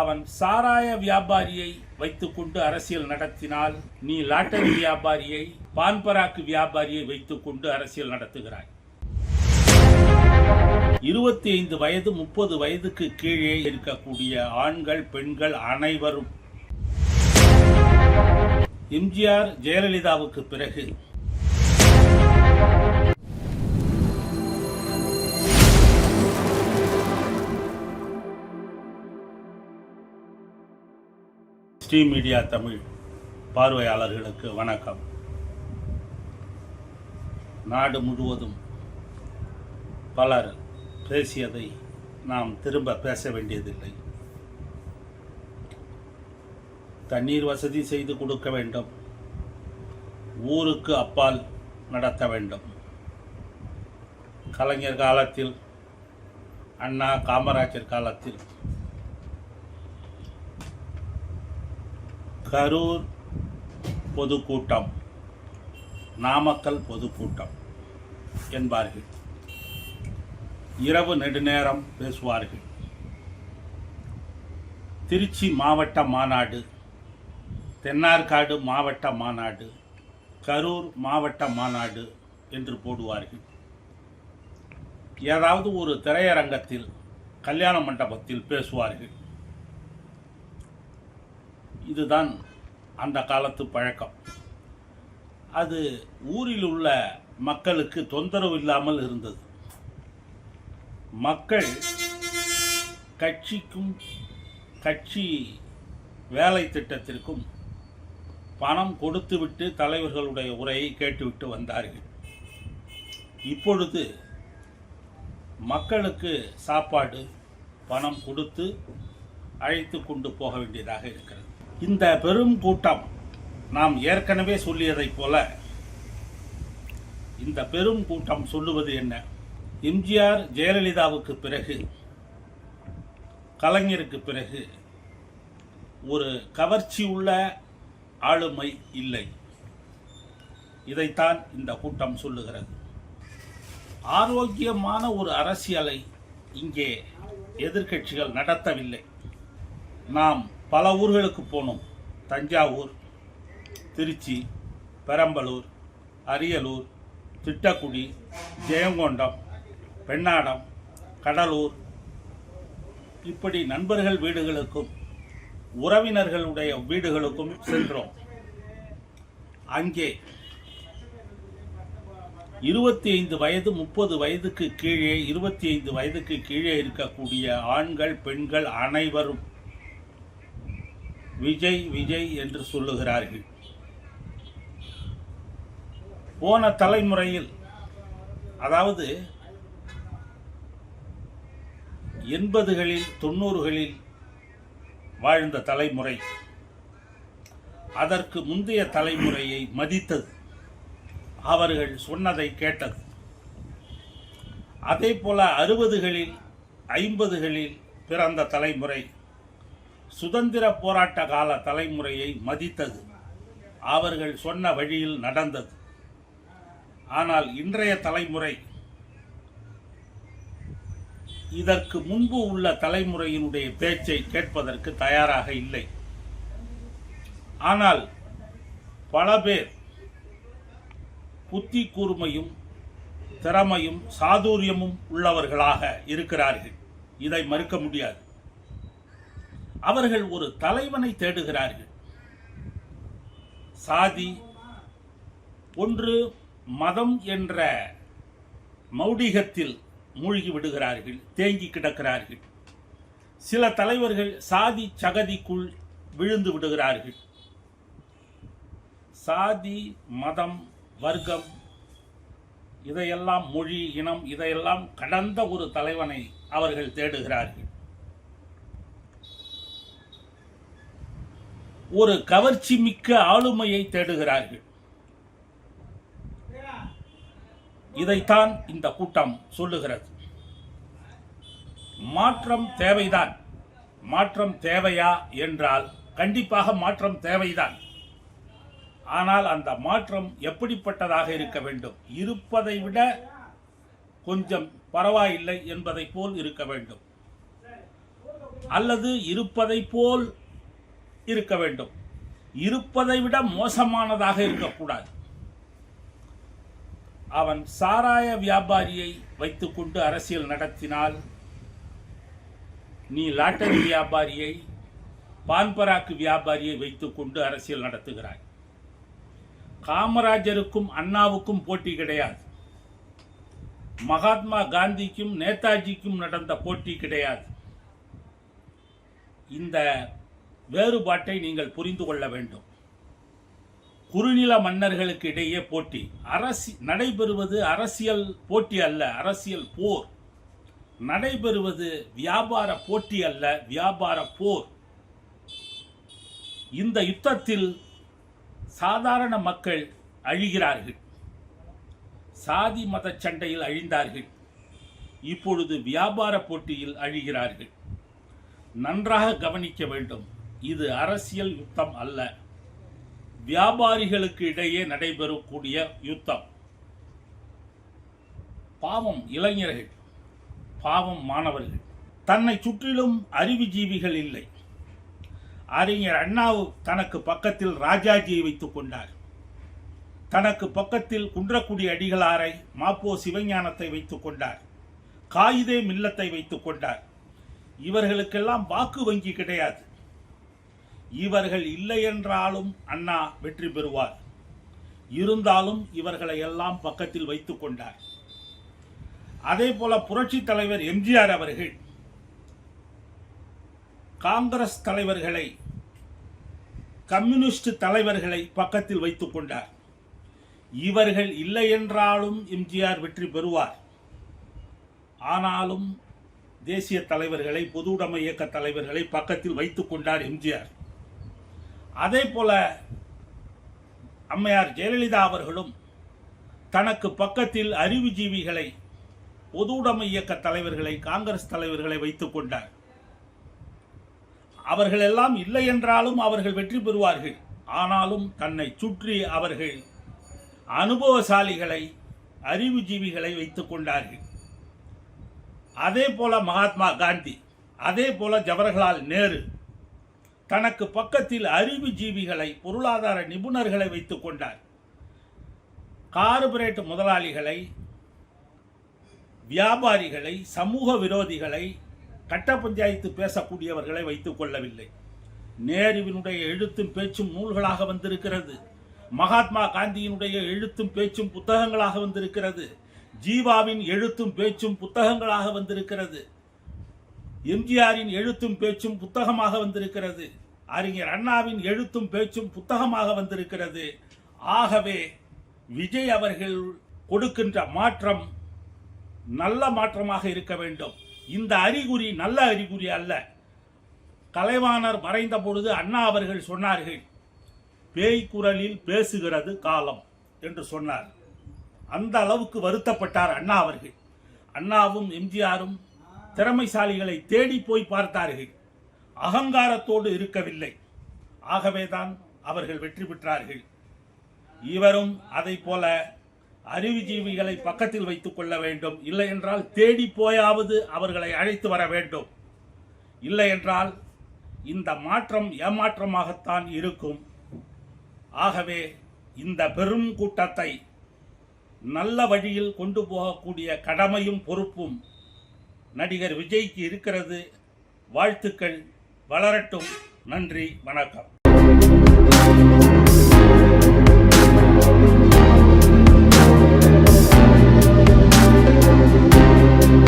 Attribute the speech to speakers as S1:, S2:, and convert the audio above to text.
S1: அவன் சாராய வியாபாரியை வைத்துக்கொண்டு அரசியல் நடத்தினால், நீ லாட்டரி வியாபாரியை, பான்பராக்கு வியாபாரியை வைத்துக்கொண்டு அரசியல் நடத்துகிறாய். 25 வயது 30 வயதுக்கு கீழே இருக்கக்கூடிய ஆண்கள் பெண்கள் அனைவரும் எம்ஜிஆர் ஜெயலலிதாவுக்கு பிறகு ஸ்ரீ மீடியா தமிழ் பார்வையாளர்களுக்கு வணக்கம். நாடு முழுவதும் பலர் பேசியதை நாம் திரும்ப பேச வேண்டியதில்லை. தண்ணீர் வசதி செய்து கொடுக்க வேண்டும், ஊருக்கு அப்பால் நடத்த வேண்டும். கலைஞர் காலத்தில், அண்ணா காமராஜர் காலத்தில் கரூர் பொதுக்கூட்டம், நாமக்கல் பொதுக்கூட்டம் என்பார்கள். இரவு நெடுநேரம் பேசுவார்கள். திருச்சி மாவட்ட மாநாடு, தென்னார்காடு மாவட்ட மாநாடு, கரூர் மாவட்ட மாநாடு என்று போடுவார்கள். ஏதாவது ஒரு திரையரங்கத்தில், கல்யாண மண்டபத்தில் பேசுவார்கள். இதுதான் அந்த காலத்து பழக்கம். அது ஊரில் உள்ள மக்களுக்கு தொந்தரவு இல்லாமல் இருந்தது. மக்கள் கட்சிக்கும் கட்சி வேலை திட்டத்திற்கும் பணம் கொடுத்துவிட்டு தலைவர்களுடைய உரையை கேட்டுவிட்டு வந்தார்கள். இப்பொழுது மக்களுக்கு சாப்பாடு பணம் கொடுத்து அழைத்து கொண்டு போக வேண்டியதாக இருக்கிறது. இந்த பெரும் கூட்டம், நாம் ஏற்கனவே சொல்லியதைப் போல இந்த பெரும் கூட்டம் சொல்லுவது என்ன? எம்ஜிஆர் ஜெயலலிதாவுக்கு பிறகு, கலைஞருக்கு பிறகு ஒரு கவர்ச்சி உள்ள ஆளுமை இல்லை. இதைத்தான் இந்த கூட்டம் சொல்லுகிறது. ஆரோக்கியமான ஒரு அரசியலை இங்கே எதிர்க்கட்சிகள் நடத்தவில்லை. நாம் பல ஊர்களுக்கு போனோம். தஞ்சாவூர், திருச்சி, பெரம்பலூர், அரியலூர், திட்டக்குடி, ஜெயங்கொண்டம், பெண்ணாடம், கடலூர், இப்படி நண்பர்கள் வீடுகளுக்கும் உறவினர்களுடைய வீடுகளுக்கும் சென்றோம். அங்கே 25 வயது 30 வயதுக்கு கீழே, 25 வயதுக்கு கீழே இருக்கக்கூடிய ஆண்கள் பெண்கள் அனைவரும் விஜய் விஜய் என்று சொல்லுகிறார்கள். போன தலைமுறையில், அதாவது 80களில் 90களில் வாழ்ந்த தலைமுறை அதற்கு முந்தைய தலைமுறையை மதித்தது, அவர்கள் சொன்னதை கேட்டது. அதே போல 60களில் 50களில் பிறந்த தலைமுறை சுதந்திர போராட்ட கால தலைமுறையை மதித்தது, அவர்கள் சொன்ன வழியில் நடந்தது. ஆனால் இன்றைய தலைமுறை இதற்கு முன்பு உள்ள தலைமுறையினுடைய பேச்சை கேட்பதற்கு தயாராக இல்லை. ஆனால் பல பேர் புத்தி கூர்மையும் திறமையும் சாதுரியமும் உள்ளவர்களாக இருக்கிறார்கள். இதை மறுக்க முடியாது. அவர்கள் ஒரு தலைவனை தேடுகிறார்கள். சாதி ஒன்று மதம் என்ற மௌடிகத்தில் மூழ்கி விடுகிறார்கள், தேங்கி கிடக்கிறார்கள். சில தலைவர்கள் சாதி சகதிக்குள் விழுந்து விடுகிறார்கள். சாதி, மதம், வர்க்கம், இதையெல்லாம், மொழி, இனம், இதையெல்லாம் கடந்த ஒரு தலைவனை அவர்கள் தேடுகிறார்கள். ஒரு கவர்ச்சி மிக்க ஆளுமையை தேடுகிறார்கள். இதைத்தான் இந்த கூட்டம் சொல்லுகிறது. மாற்றம் தேவைதான். மாற்றம் தேவையா என்றால் கண்டிப்பாக மாற்றம் தேவைதான். ஆனால் அந்த மாற்றம் எப்படிப்பட்டதாக இருக்க வேண்டும்? இருப்பதை விட கொஞ்சம் பரவாயில்லை என்பதை போல் இருக்க வேண்டும். அல்லது இருப்பதை போல் இருக்க வேண்டும். இருப்பதை விட மோசமானதாக இருக்கக்கூடாது. அவன் சாராய வியாபாரியை வைத்துக்கொண்டு அரசியல் நடத்தினால், நீ லாட்டரி வியாபாரியை, பான்பராக்கு வியாபாரியை வைத்துக்கொண்டு அரசியல் நடத்துகிறாய். காமராஜருக்கும் அண்ணாவுக்கும் போட்டி கிடையாது. மகாத்மா காந்திக்கும் நேதாஜிக்கும் நடந்த போட்டி கிடையாது. இந்த வேறுபாட்டை நீங்கள் புரிந்து கொள்ள வேண்டும். குறுநில மன்னர்களுக்கு இடையே போட்டி நடைபெறுவது அரசியல் போட்டி அல்ல, அரசியல் போர் நடைபெறுவது வியாபார போட்டி அல்ல, வியாபார போர். இந்த யுத்தத்தில் சாதாரண மக்கள் அழிகிறார்கள். சாதி மத சண்டையில் அழிந்தார்கள். இப்பொழுது வியாபார போட்டியில் அழிகிறார்கள். நன்றாக கவனிக்க வேண்டும். இது அரசியல் யுத்தம் அல்ல, வியாபாரிகளுக்கு இடையே நடைபெறக்கூடிய யுத்தம். பாவம் இளைஞர்கள், பாவம் மாணவர்கள். தன்னை சுற்றிலும் அறிவுஜீவிகள் இல்லை. அறிஞர் அண்ணா தனக்கு பக்கத்தில் ராஜாஜியை வைத்துக் கொண்டார். தனக்கு பக்கத்தில் குன்றக்குடி அடிகளாரை, மாப்போ சிவஞானத்தை வைத்துக் கொண்டார். காயிதே மில்லத்தை வைத்துக் கொண்டார். இவர்களுக்கெல்லாம் வாக்கு வங்கி கிடையாது. இவர்கள் இல்லை என்றாலும் அண்ணா வெற்றி பெறுவார். இருந்தாலும் இவர்களை எல்லாம் பக்கத்தில் வைத்துக் கொண்டார். அதே போல புரட்சி தலைவர் எம்ஜிஆர் அவர்கள் காங்கிரஸ் தலைவர்களை, கம்யூனிஸ்ட் தலைவர்களை பக்கத்தில் வைத்துக் கொண்டார். இவர்கள் இல்லை என்றாலும் எம்ஜிஆர் வெற்றி பெறுவார். ஆனாலும் தேசிய தலைவர்களை, பொது உடைமை இயக்க தலைவர்களை பக்கத்தில் வைத்துக் கொண்டார் எம்ஜிஆர். அதே போல அம்மையார் ஜெயலலிதா அவர்களும் தனக்கு பக்கத்தில் அறிவுஜீவிகளை, பொது உடைமை இயக்க தலைவர்களை, காங்கிரஸ் தலைவர்களை வைத்துக் கொண்டார். அவர்கள் எல்லாம் இல்லை என்றாலும் அவர்கள் வெற்றி பெறுவார்கள். ஆனாலும் தன்னை சுற்றி அவர்கள் அனுபவசாலிகளை, அறிவுஜீவிகளை வைத்துக் கொண்டார்கள். அதே போல மகாத்மா காந்தி, அதே போல ஜவஹர்லால் நேரு தனக்கு பக்கத்தில் அறிவுஜீவிகளை, பொருளாதார நிபுணர்களை வைத்துக் கொண்டார். கார்ப்பரேட் முதலாளிகளை, வியாபாரிகளை, சமூக விரோதிகளை, கட்ட பஞ்சாயத்து பேசக்கூடியவர்களை வைத்துக் கொள்ளவில்லை. நேருவினுடைய எழுத்தும் பேச்சும் நூல்களாக வந்திருக்கிறது. மகாத்மா காந்தியினுடைய எழுத்தும் பேச்சும் புத்தகங்களாக வந்திருக்கிறது. ஜீவாவின் எழுத்தும் பேச்சும் புத்தகங்களாக வந்திருக்கிறது. எம்ஜிஆரின் எழுத்தும் பேச்சும் புத்தகமாக வந்திருக்கிறது. அறிஞர் அண்ணாவின் எழுத்தும் பேச்சும் புத்தகமாக வந்திருக்கிறது. ஆகவே விஜய் அவர்கள் கொடுக்கின்ற மாற்றம் நல்ல மாற்றமாக இருக்க வேண்டும். இந்த அறிகுறி நல்ல அறிகுறி அல்ல. கலைவாணர் மறைந்த பொழுது அண்ணா அவர்கள் சொன்னார்கள், பேய் குரலில் பேசுகிறது காலம் என்று சொன்னார். அந்த அளவுக்கு வருத்தப்பட்டார் அண்ணா அவர்கள். அண்ணாவும் எம்ஜிஆரும் திறமைசாலிகளை தேடி போய் பார்த்தார்கள். அகங்காரத்தோடு இருக்கவில்லை. ஆகவேதான் அவர்கள் வெற்றி பெற்றார்கள். இவரும் அதை போல அறிவுஜீவிகளை பக்கத்தில் வைத்துக் கொள்ள வேண்டும். இல்லை என்றால் தேடி போயாவது அவர்களை அழைத்து வர வேண்டும். இல்லை என்றால் இந்த மாற்றம் ஏமாற்றமாகத்தான் இருக்கும். ஆகவே இந்த பெரும் கூட்டத்தை நல்ல வழியில் கொண்டு போகக்கூடிய கடமையும் பொறுப்பும் நடிகர் விஜய்க்கு இருக்கிறது. வாழ்த்துக்கள், வளரட்டும். நன்றி, வணக்கம்.